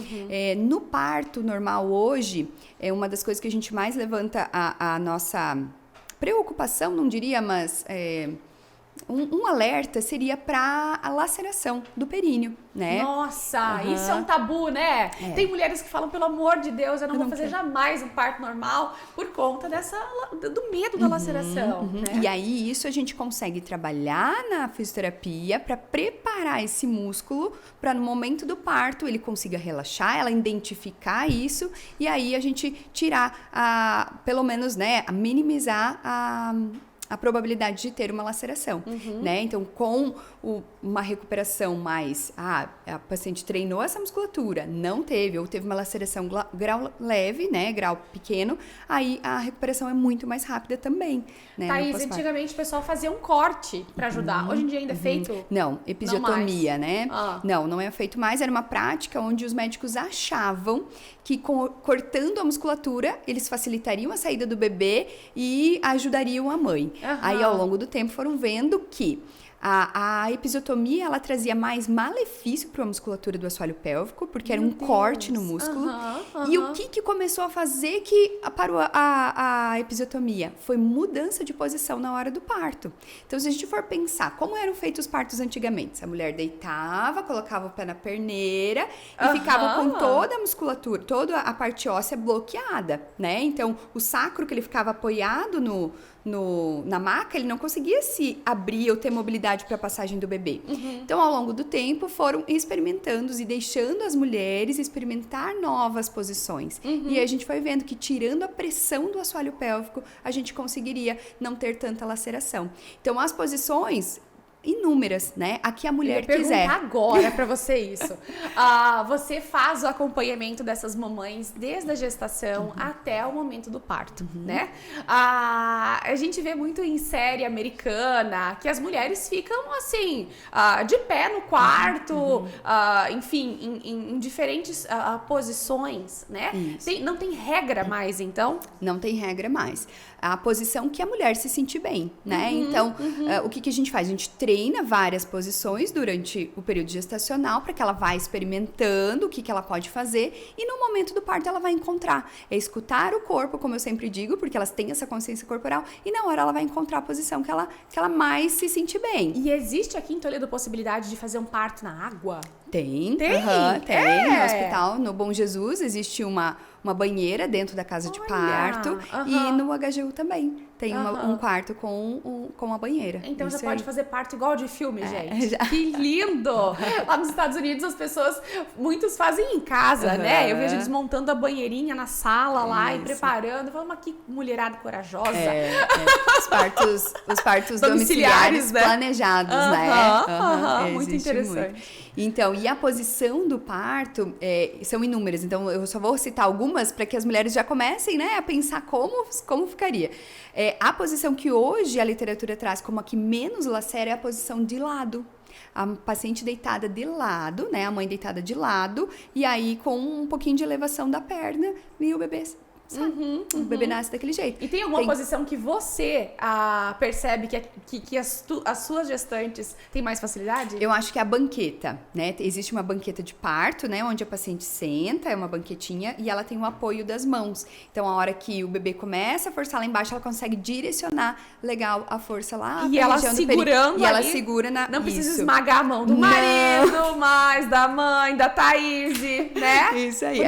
No parto normal hoje, é uma das coisas que a gente mais levanta a nossa preocupação, não diria, mas um alerta seria para a laceração do períneo, né?
Nossa, isso é um tabu, né? Tem mulheres que falam, pelo amor de Deus, eu não vou fazer jamais um parto normal por conta do medo da laceração, né?
E aí, isso a gente consegue trabalhar na fisioterapia para preparar esse músculo para no momento do parto ele consiga relaxar, ela identificar isso e aí a gente tirar, pelo menos, né, minimizar a probabilidade de ter uma laceração, né? Então, com uma recuperação mais... a paciente treinou essa musculatura, não teve, ou teve uma laceração grau leve, né? Grau pequeno, aí a recuperação é muito mais rápida também, né?
Thaís, antigamente o pessoal fazia um corte para ajudar. Hoje em dia ainda é feito?
Não, episiotomia, né? Não é feito mais. Era uma prática onde os médicos achavam que cortando a musculatura, eles facilitariam a saída do bebê e ajudariam a mãe. Aí, ao longo do tempo, foram vendo que a episiotomia, ela trazia mais malefício para a musculatura do assoalho pélvico, porque era um corte no músculo. E o que começou a fazer que parou a episiotomia? Foi mudança de posição na hora do parto. Então, se a gente for pensar como eram feitos os partos antigamente, a mulher deitava, colocava o pé na perneira e ficava com toda a musculatura, toda a parte óssea bloqueada, né? Então, o sacro que ele ficava apoiado na maca, ele não conseguia se abrir ou ter mobilidade para a passagem do bebê. Então, ao longo do tempo, foram experimentando e deixando as mulheres experimentar novas posições. E aí a gente foi vendo que, tirando a pressão do assoalho pélvico, a gente conseguiria não ter tanta laceração. Então, as posições... inúmeras, né? A que a mulher quiser.
Perguntar agora pra você isso. Você faz o acompanhamento dessas mamães desde a gestação até o momento do parto, né? A gente vê muito em série americana que as mulheres ficam assim, de pé no quarto, enfim, em diferentes posições, né? Não tem regra mais, então?
Não tem regra mais. A posição que a mulher se sentir bem, né? Então, o que a gente faz? A gente treina várias posições durante o período gestacional para que ela vá experimentando o que ela pode fazer e no momento do parto ela vai encontrar. É escutar o corpo, como eu sempre digo, porque elas têm essa consciência corporal e na hora ela vai encontrar a posição que ela mais se sente bem.
E existe aqui em Toledo a possibilidade de fazer um parto na água?
Tem.
Tem?
No hospital, no Bom Jesus, existe uma banheira dentro da casa de parto e no HGU também. tem um quarto com a banheira.
Então
Isso
já pode
aí.
fazer parte igual de filme, gente.
Já.
Que lindo! Lá nos Estados Unidos as pessoas, muitos fazem em casa, né? Eu vejo desmontando a banheirinha na sala lá e preparando. Eu falo, mas que mulherada corajosa.
Os partos domiciliares,
né?
Planejados, né?
Muito interessante.
Muito. Então, e a posição do parto são inúmeras. Então, eu só vou citar algumas para que as mulheres já comecem, né, a pensar como ficaria. A posição que hoje a literatura traz como a que menos lacera é a posição de lado. A paciente deitada de lado, né, a mãe deitada de lado, e aí com um pouquinho de elevação da perna e o bebê o bebê nasce daquele jeito.
E tem alguma posição que você percebe que as suas gestantes têm mais facilidade?
Eu acho que é a banqueta, né? Existe uma banqueta de parto, né? Onde a paciente senta, é uma banquetinha, e ela tem o apoio das mãos. Então, a hora que o bebê começa a forçar lá embaixo, ela consegue direcionar legal a força lá.
E ela segurando
e ela segura na...
Não precisa esmagar a mão do marido, mas da mãe, da Thaís, né?
Isso aí.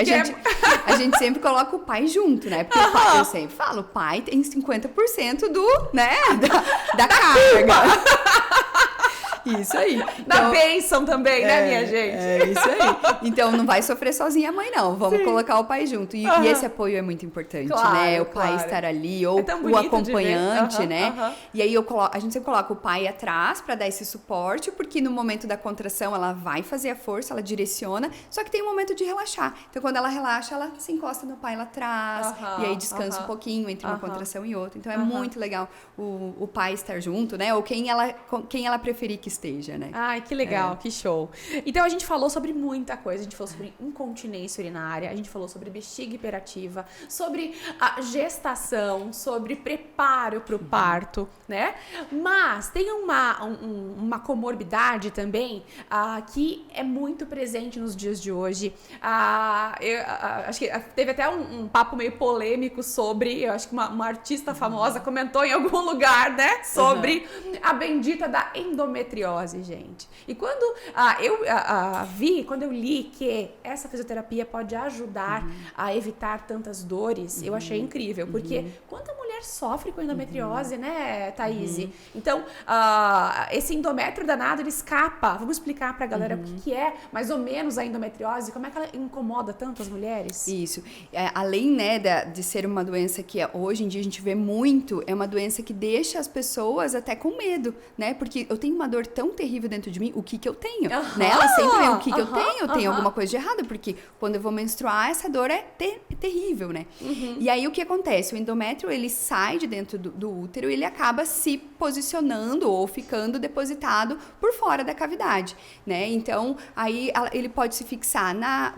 A gente sempre coloca o pai junto. Né? Porque o pai, eu sempre falo, o pai tem 50% da carga. Isso aí.
Da bênção também, né, minha gente?
É isso aí. Então, não vai sofrer sozinha a mãe, não. Vamos colocar o pai junto. E esse apoio é muito importante, né? O pai estar ali, ou o acompanhante, né? E aí, a gente sempre coloca o pai atrás para dar esse suporte, porque no momento da contração, ela vai fazer a força, ela direciona, só que tem um momento de relaxar. Então, quando ela relaxa, ela se encosta no pai lá atrás, e aí descansa um pouquinho entre uma contração e outra. Então, é muito legal o pai estar junto, né? Ou quem ela preferir que esteja, né?
Ai, que legal, que show. Então, a gente falou sobre muita coisa. A gente falou sobre incontinência urinária, a gente falou sobre bexiga hiperativa, sobre a gestação, sobre preparo para o parto, né? Mas tem uma comorbidade também que é muito presente nos dias de hoje. Acho que teve até um papo meio polêmico sobre, eu acho que uma artista famosa comentou em algum lugar, né? Sobre a bendita da endometriose, gente. E quando quando eu li que essa fisioterapia pode ajudar a evitar tantas dores, eu achei incrível, porque quanta mulher sofre com endometriose, né, Thaís? Então, esse endométrio danado, ele escapa. Vamos explicar pra galera o que é, mais ou menos, a endometriose, como é que ela incomoda tanto as mulheres?
Isso. Além, né, de ser uma doença que hoje em dia a gente vê muito, é uma doença que deixa as pessoas até com medo, né? Porque eu tenho uma dor tão terrível dentro de mim, o que eu tenho? Né? Ela sempre vê o que eu tenho, eu tenho alguma coisa de errado, porque quando eu vou menstruar, essa dor é terrível, né? E aí, o que acontece? O endométrio, ele sai de dentro do útero e ele acaba se posicionando ou ficando depositado por fora da cavidade, né? Então, aí ele pode se fixar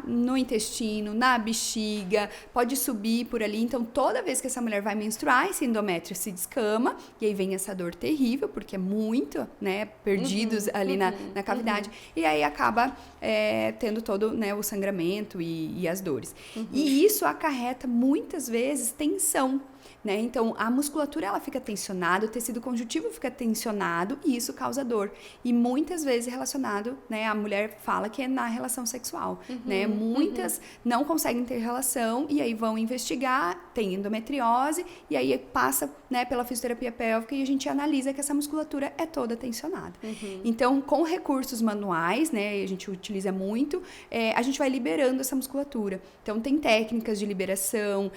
no intestino, na bexiga, pode subir por ali. Então, toda vez que essa mulher vai menstruar, esse endométrio se descama e aí vem essa dor terrível, porque é muito, né, perdidos ali na cavidade. E aí acaba tendo todo, né, o sangramento e as dores. E isso acarreta muitas vezes tensão. Né? Então, a musculatura ela fica tensionada, o tecido conjuntivo fica tensionado e isso causa dor. E muitas vezes relacionado, né? A mulher fala que é na relação sexual, né? Muitas não conseguem ter relação e aí vão investigar, tem endometriose e aí passa, né, pela fisioterapia pélvica e a gente analisa que essa musculatura é toda tensionada. Então, com recursos manuais, né? A gente utiliza muito, a gente vai liberando essa musculatura. Então, tem técnicas de liberação,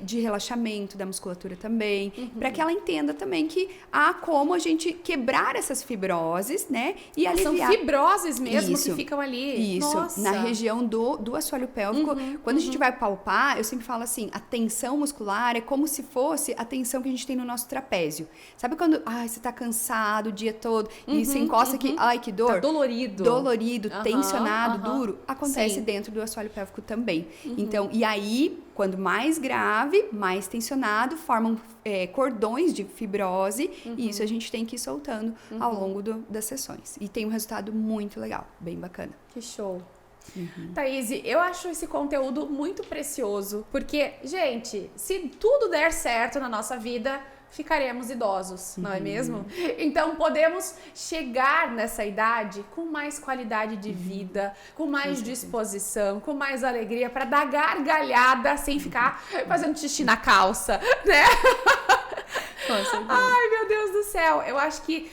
de relaxamento da musculatura também, para que ela entenda também que há como a gente quebrar essas fibroses, né? E aliviar.
São fibroses mesmo que ficam ali.
Isso,
Nossa.
na região do assoalho pélvico. Quando a gente vai palpar, eu sempre falo assim, a tensão muscular é como se fosse a tensão que a gente tem no nosso trapézio. Sabe quando, você tá cansado o dia todo e você encosta aqui, ai, que dor.
Tá dolorido.
Dolorido, tensionado, duro. Acontece dentro do assoalho pélvico também. Então, e aí, quando mais grave, mais tensionado, formam cordões de fibrose e isso a gente tem que ir soltando ao longo das sessões. E tem um resultado muito legal, bem bacana.
Que show. Thaís, eu acho esse conteúdo muito precioso, porque, gente, se tudo der certo na nossa vida, ficaremos idosos, não é mesmo? Então, podemos chegar nessa idade com mais qualidade de vida, com mais disposição, com mais alegria, para dar gargalhada sem ficar fazendo xixi na calça, né?
Com certeza.
Ai, meu Deus do céu. Eu acho que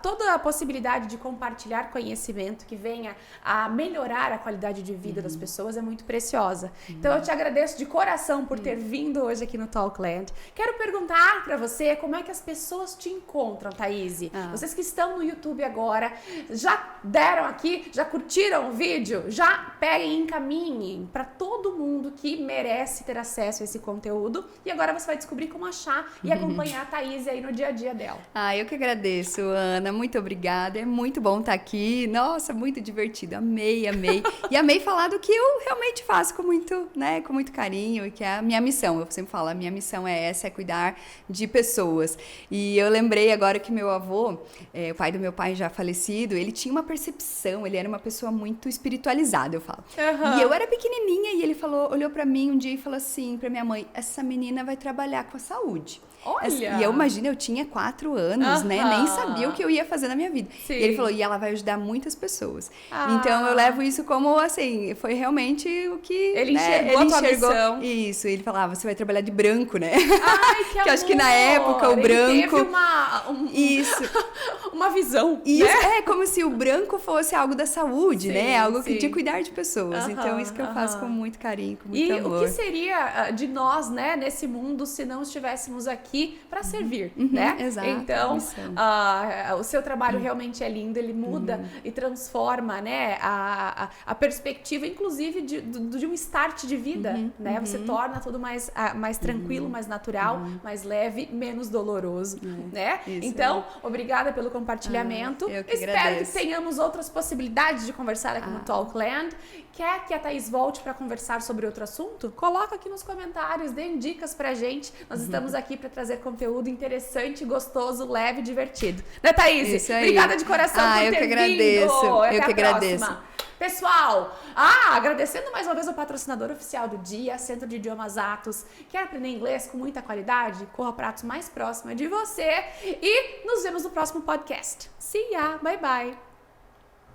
toda a possibilidade de compartilhar conhecimento que venha a melhorar a qualidade de vida das pessoas é muito preciosa. Então, eu te agradeço de coração por ter vindo hoje aqui no Talkland. Quero perguntar pra você como é que as pessoas te encontram, Thaís. Vocês que estão no YouTube agora, já deram aqui, já curtiram o vídeo? Já peguem e encaminhem pra todo mundo que merece ter acesso a esse conteúdo. E agora você vai descobrir como achar e acompanhar a Thaís aí no dia a dia dela.
Eu que agradeço, Ana. Muito obrigada. É muito bom estar aqui. Nossa, muito divertido. Amei. E amei falar do que eu realmente faço com muito carinho e que é a minha missão. Eu sempre falo, a minha missão é essa, é cuidar de pessoas. E eu lembrei agora que meu avô, o pai do meu pai já falecido, ele tinha uma percepção, ele era uma pessoa muito espiritualizada, eu falo. E eu era pequenininha e ele olhou pra mim um dia e falou assim pra minha mãe, essa menina vai trabalhar com a saúde.
Olha!
E eu imagino, eu tinha 4 anos, né? Nem sabia o que eu ia fazer na minha vida.
Sim.
E ele falou, e ela vai ajudar muitas pessoas. Então, eu levo isso como, assim, foi realmente o que...
Ele enxergou a tua missão.
Isso, ele falava, você vai trabalhar de branco, né?
Ai, que amor!
Acho que na época o branco...
Ele teve
Isso.
uma visão,
Isso,
né?
é como se o branco fosse algo da saúde,
Sim,
né? Algo
sim.
de cuidar de pessoas. Então, isso que eu faço com muito carinho, com muito amor.
E o que seria de nós, né, nesse mundo, se não estivéssemos aqui para servir, né?
Exato.
Então, o seu trabalho realmente é lindo, ele muda e transforma, né, a perspectiva, inclusive, de um start de vida, né? Você torna tudo mais tranquilo, mais natural, mais leve, menos doloroso, né?
Isso,
então, obrigada pelo compartilhamento.
Eu que
Espero
agradeço.
que tenhamos outras possibilidades de conversar aqui no Talkland. Quer que a Thaís volte para conversar sobre outro assunto? Coloca aqui nos comentários, deem dicas pra gente. Nós estamos aqui para trazer conteúdo interessante, gostoso, leve e divertido. Né, Thaís?
Isso aí.
Obrigada de coração por
eu
ter
que agradeço.
vindo. Até
Eu que
a próxima.
agradeço.
Pessoal, agradecendo mais uma vez o patrocinador oficial do dia, Centro de Idiomas Atos. Quer aprender inglês com muita qualidade? Corra para Atos mais próximo de você. E nos vemos no próximo podcast. See ya! Bye, bye!